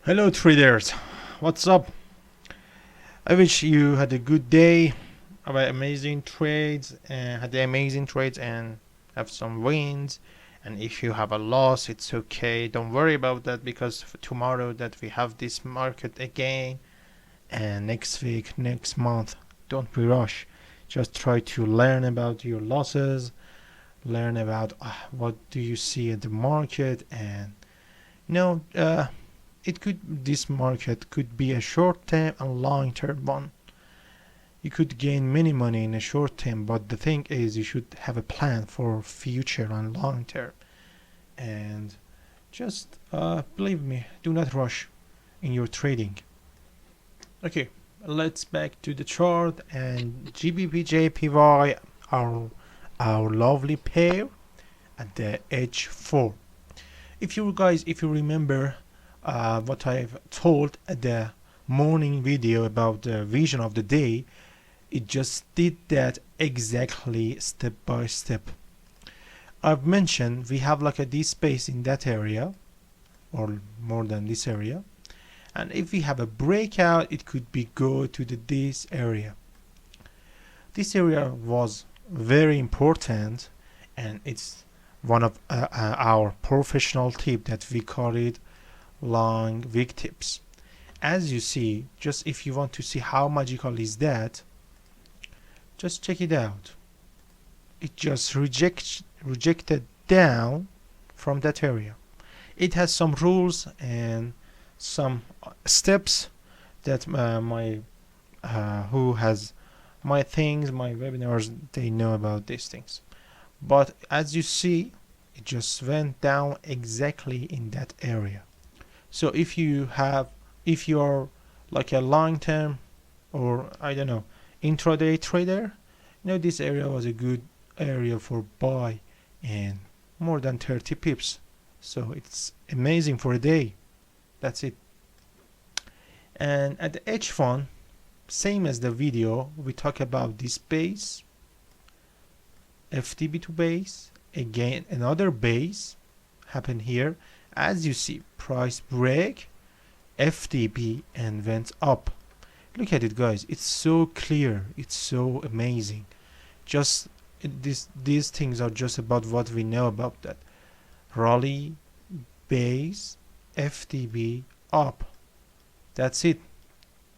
Hello traders, what's up? I wish you had a good day, had amazing trades and have some wins. And if you have a loss, it's okay. Don't worry about that because tomorrow that we have this market again, and next week, next month, don't be rush. Just try to learn about your losses, learn about what do you see in the market, and you know, this market could be a short term and long term one. You could gain many money in a short term, but the thing is you should have a plan for future and long term. And just believe me, do not rush in your trading. Okay, let's back to the chart and GBP our lovely pair at the H4. If you remember what I've told at the morning video about the vision of the day, it just did that exactly step by step. I've mentioned we have like a D space in that area or more than this area, and if we have a breakout it could be go to this area. This area was very important, and it's one of our professional tip that we call it long wick tips. As you see, just if you want to see how magical is that, just check it out. It just rejected down from that area. It has some rules and some steps that my who has my webinars, they know about these things. But as you see, it just went down exactly in that area. So if you're like a long term or I don't know intraday trader, this area was a good area for buy and more than 30 pips. So it's amazing for a day. That's it. And at the H1, same as the video, we talk about this base, FTB to base, again another base happened here. As you see, price break, FTB, and went up. Look at it, guys. It's so clear. It's so amazing. Just these things are just about what we know about that. Rally, base, FTB, up. That's it.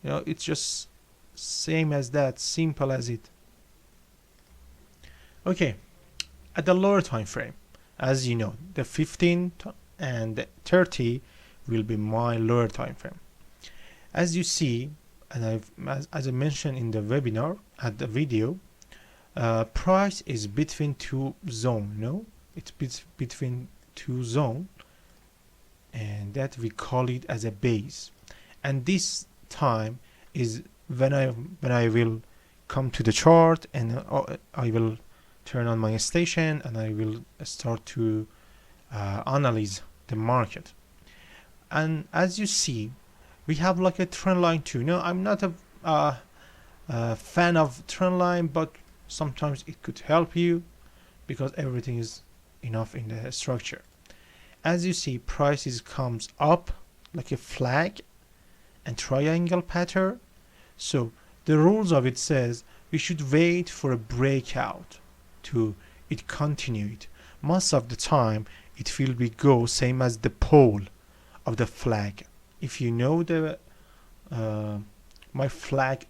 It's just same as that. Simple as it. Okay. At the lower time frame, as you know, the 15 and the 30 will be my lower time frame. As you see, and as I mentioned in the webinar at the video, price is between two zone. It's between two zone, and that we call it as a base. And this time is when I will come to the chart, and I will turn on my station and I will start to analyze the market. And as you see, we have like a trend line too. I'm not a fan of trend line, but sometimes it could help you because everything is enough in the structure. As you see, prices comes up like a flag and triangle pattern. So the rules of it says we should wait for a breakout to it continue it. Most of the time it will be go same as the pole of the flag. If you know the my flag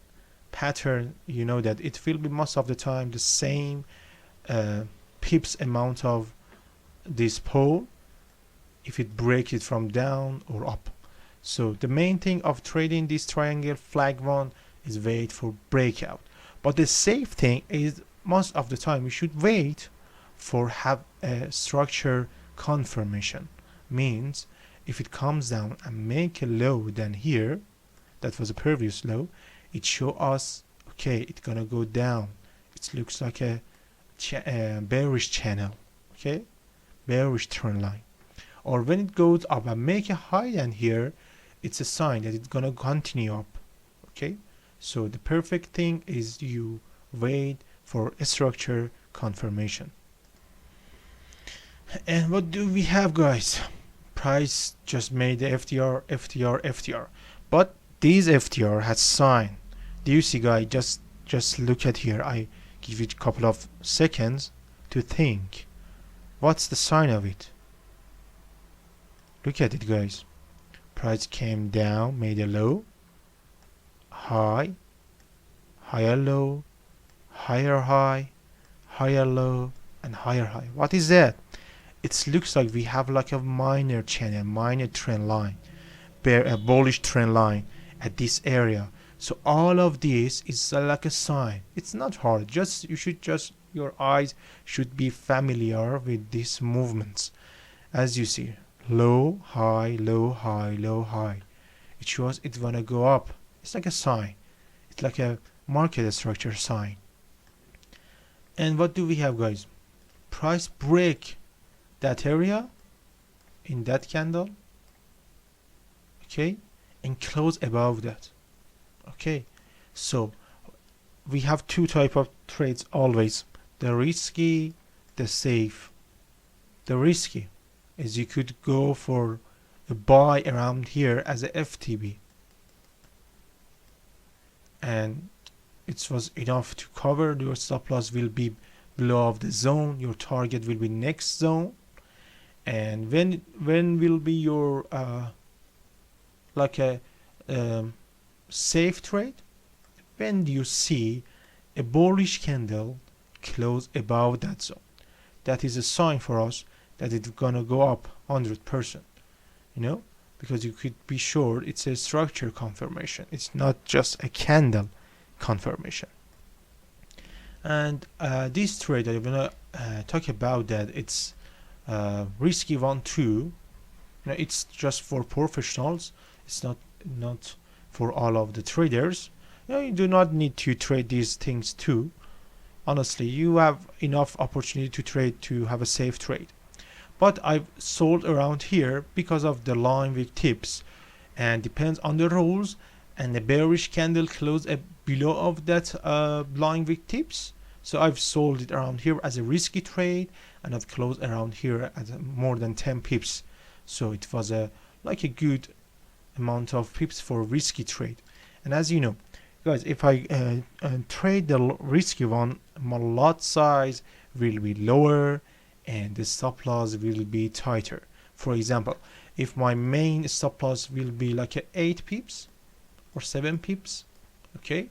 pattern, you know that it will be most of the time the same pips amount of this pole if it breaks it from down or up. So the main thing of trading this triangle flag one is wait for breakout. But the safe thing is most of the time we should wait for have a structure confirmation. Means if it comes down and make a low than here, that was a previous low, it show us okay, it's gonna go down. It looks like a bearish channel, okay, bearish trend line. Or when it goes up and make a high than here, it's a sign that it's gonna continue up. Okay, so the perfect thing is you wait for a structure confirmation. And what do we have, guys? price just made the FTR, FTR, FTR. But this FTR has sign. Do you see, guys? Just look at here. I give it a couple of seconds to think. What's the sign of it? Look at it, guys. Price came down, made a low, high, higher low, higher high, higher low, and higher high. What is that? It looks like we have like a minor channel, minor trend line, a bullish trend line at this area. So all of this is like a sign. It's not hard. Your eyes should be familiar with these movements. As you see, low, high, low, high, low, high. It shows it's gonna go up. It's like a sign. It's like a market structure sign. And what do we have, guys? Price break that area in that candle, okay, and close above that. Okay, so we have two type of trades always: the risky, the safe. The risky is you could go for a buy around here as a FTB, and it was enough to cover. Your stop loss will be below of the zone, your target will be next zone. And when will be your like a safe trade? When you see a bullish candle close above that zone, that is a sign for us that it's gonna go up 100%, you know, because you could be sure it's a structure confirmation. It's not just a candle confirmation. And this trade I'm gonna talk about, that it's risky one too. You know, it's just for professionals. It's not for all of the traders. You know, you do not need to trade these things too. Honestly, you have enough opportunity to trade to have a safe trade. But I've sold around here because of the line with tips, and depends on the rules. And the bearish candle closed below of that line with tips, so I've sold it around here as a risky trade, and I've closed around here at more than 10 pips. So it was like a good amount of pips for risky trade. And as you know, guys, if I trade the risky one, my lot size will be lower and the stop loss will be tighter. For example, if my main stop loss will be like a 8 pips or 7 pips, okay,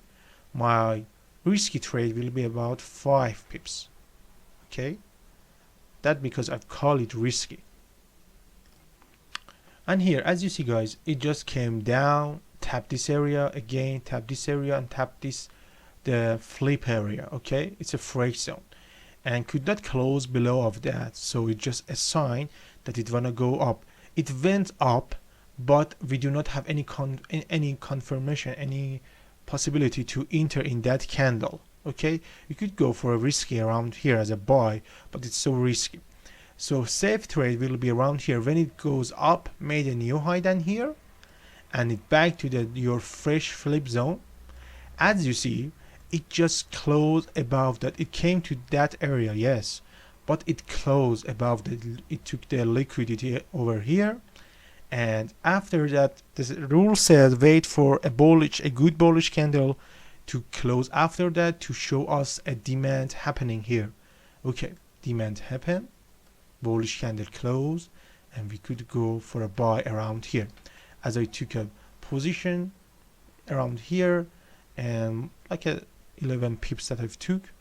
my risky trade will be about 5 pips. Okay, that because I call it risky. And here, as you see, guys, it just came down, tap this area again, tap this area, and tap this, the flip area. Okay, it's a Forex zone, and could not close below of that, so it's just a sign that it wanna go up. It went up, but we do not have any confirmation, any possibility to enter in that candle. Okay, you could go for a risky around here as a buy, but it's so risky. So safe trade will be around here when it goes up, made a new high than here, and it back to your fresh flip zone. As you see, it just closed above that. It came to that area, yes, but it closed above that. It took the liquidity over here, and after that, the rule says wait for a good bullish candle to close after that to show us a demand happening here. Okay, demand happened, bullish candle close, and we could go for a buy around here. As I took a position around here, and like a 11 pips that I've took,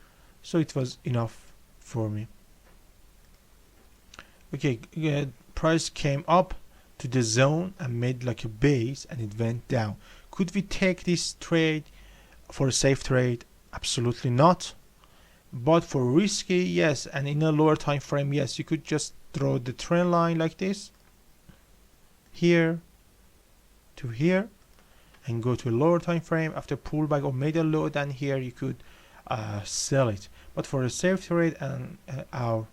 so it was enough for me. Okay, price came up to the zone and made like a base, and it went down. Could we take this trade for a safe trade? Absolutely not. But for risky, yes, and in a lower time frame, yes, you could just draw the trend line like this, here to here, and go to a lower time frame. After pullback or made a low, then here you could sell it. But for a safe trade and our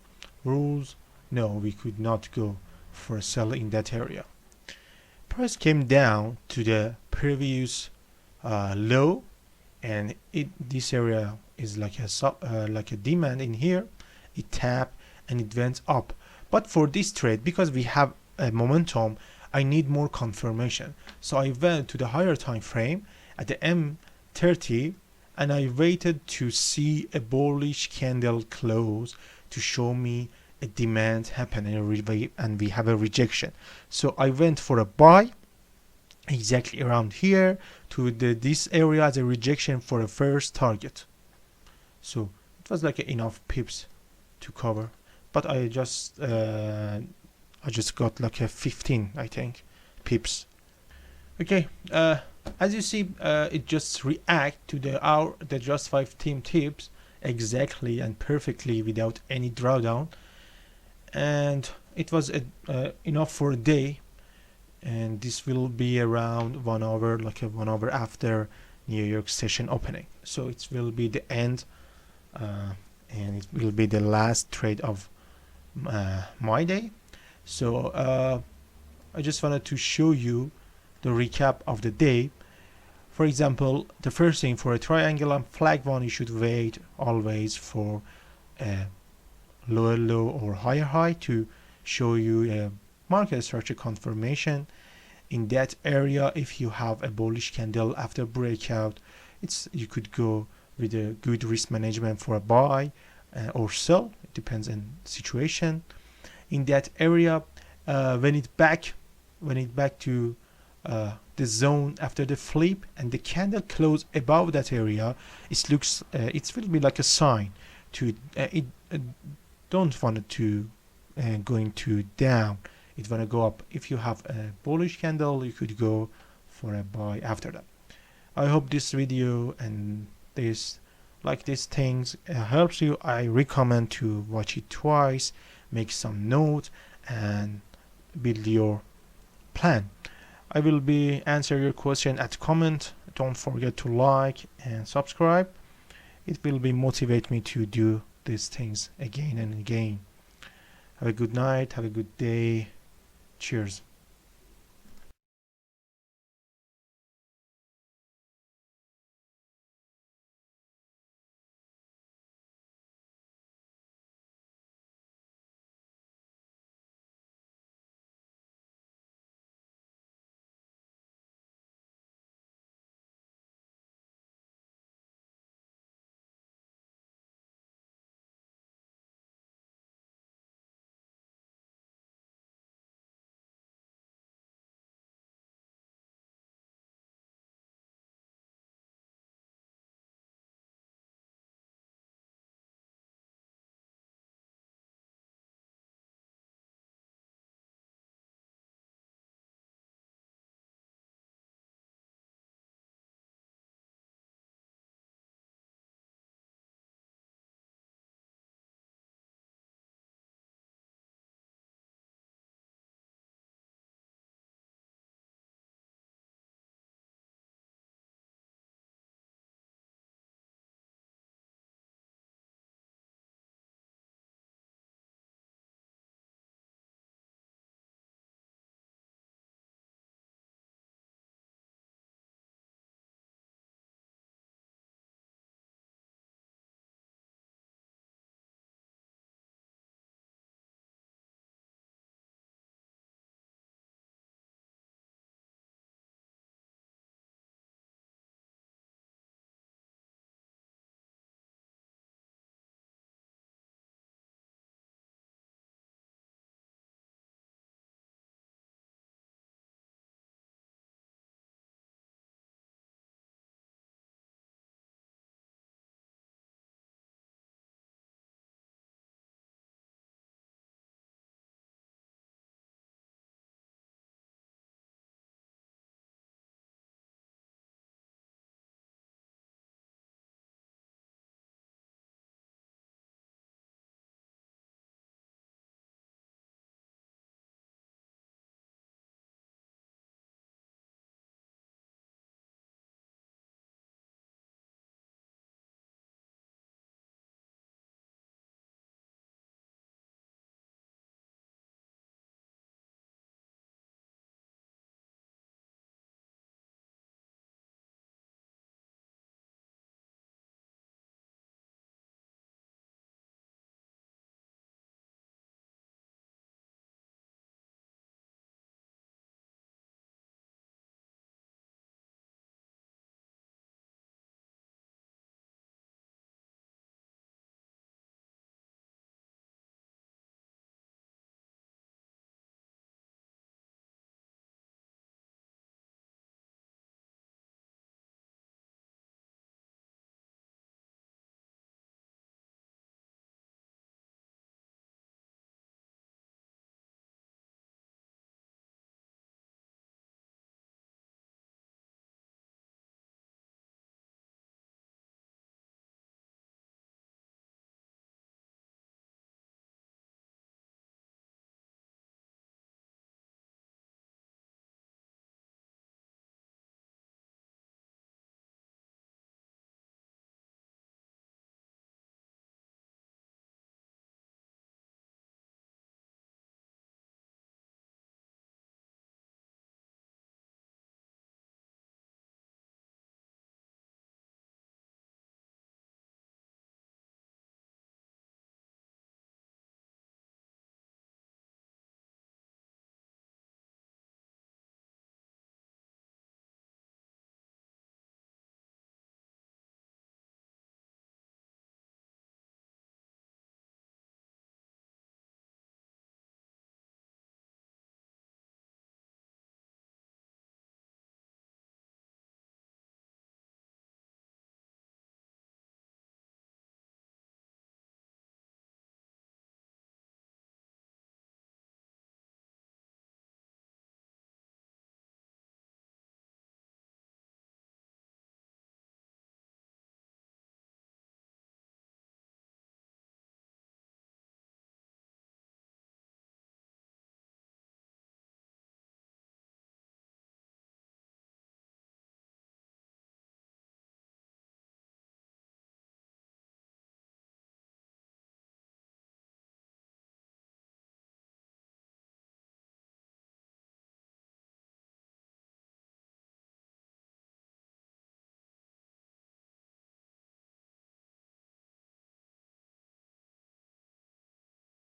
rules, no, we could not go for a sell in that area. Price came down to the previous low, and this area is like a demand in here. It tapped and it went up. But for this trade, because we have momentum, I need more confirmation. So I went to the higher time frame at the M30 and I waited to see a bullish candle close to show me a demand happen and we have a rejection. So I went for a buy exactly around here to this area as a rejection for a first target. So it was like enough pips to cover, but I just got like a 15, I think, pips. Okay, as you see, it just react to the Just5Team tips exactly and perfectly without any drawdown, and it was enough for a day. And this will be around 1 hour, like a 1 hour after New York session opening. So it will be the end, and it will be the last trade of my day. So I just wanted to show you the recap of the day. For example, the first thing, for a triangle and flag one, you should wait always for a lower low or higher high to show you a market structure confirmation. In that area, if you have a bullish candle after breakout, you could go with a good risk management for a buy or sell. It depends on situation. In that area, when it back to the zone after the flip and the candle close above that area, it looks it will be like a sign to it don't want it to going to down. It want to go up. If you have a bullish candle, you could go for a buy after that. I hope this video and these things helps you. I recommend to watch it twice, make some notes, and build your plan. I will be answer your question at comment. Don't forget to like and subscribe. It will be motivate me to do these things again and again. Have a good night. Have a good day. Cheers.